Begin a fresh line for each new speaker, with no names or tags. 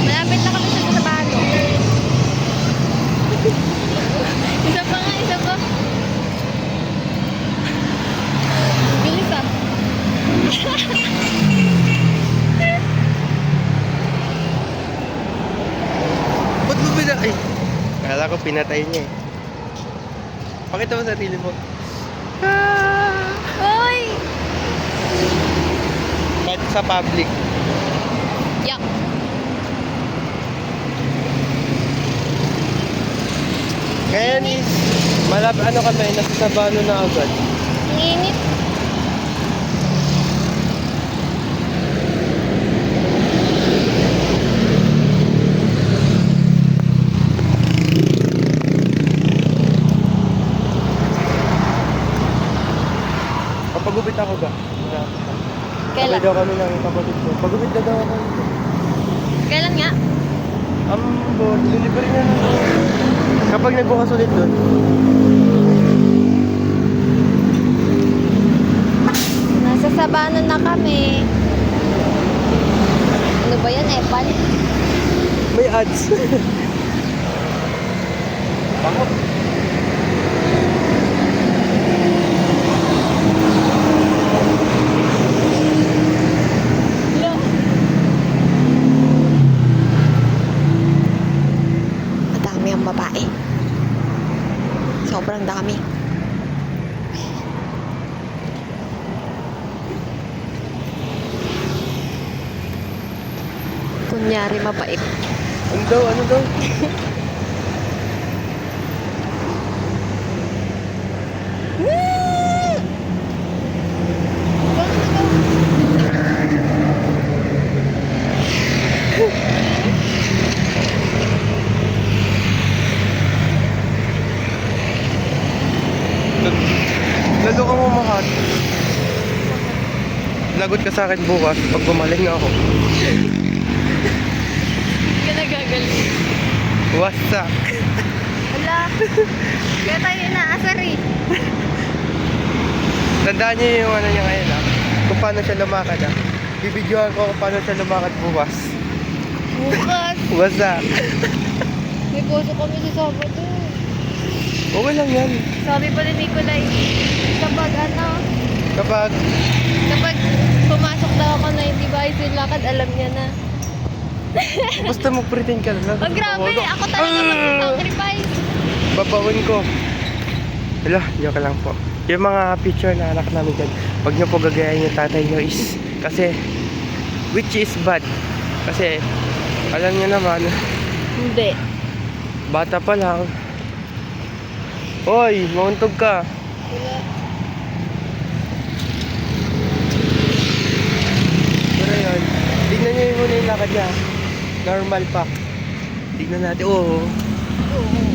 Malapit na kami sa Sabano. Isa pa nga, isa pa. Bilis ah.
Ba't mo ay, akala ko pinatay niya eh. Pakita mo sarili mo.
Hoy!
Kahit sa public.
Yak.
Ngayon is, ano kami, nasa Sabano na agad.
Ang init.
Papagupit ako ba?
Kailan?
Sabay daw kami ng kapatid ko. Pagupit na daw ako.
Kailan nga?
Ambo, delivery na lang. Kapag nagbukas ulit doon.
Nasa Sabano na kami. Ano ba yan, Epal?
May ads. Bakit?
Madami ang babae. Sobrang dami. Kunyari mabait.
Ano daw? Ano daw? Lalo ka mo mahal. Lagot ka sa akin bukas pag gumaling ako.
Hindi ka nagagaling.
Wasak.
Wala. Kaya tayo inaasar eh.
Tandaan niyo yung ano niya ngayon kung paano siya lumakad Bibidyohan ko kung paano siya lumakad bukas.
Bukas.
Wasak.
May boso kami sa Sabado.
Okay lang yan.
Sabi pa ni Nicolay,
Kapag
kapag pumasok daw ako na hindi ba yung lakad, alam niya na.
basta mag-pretend ka lang.
Oh, grabe. Ako talaga mag-sacrifice.
Babawin ko. Wala, joke lang po. Yung mga picture na anak namin dyan, huwag nyo po gagayahin yung tatay nyo is, kasi, which is bad. Kasi, alam nyo naman,
Hindi.
bata pa lang. Hoy, mauntog ka.
Wala.
Pero yun, tignan nyo yung muna yung lakad niya. Normal pa. Tignan natin, oo.
Oo.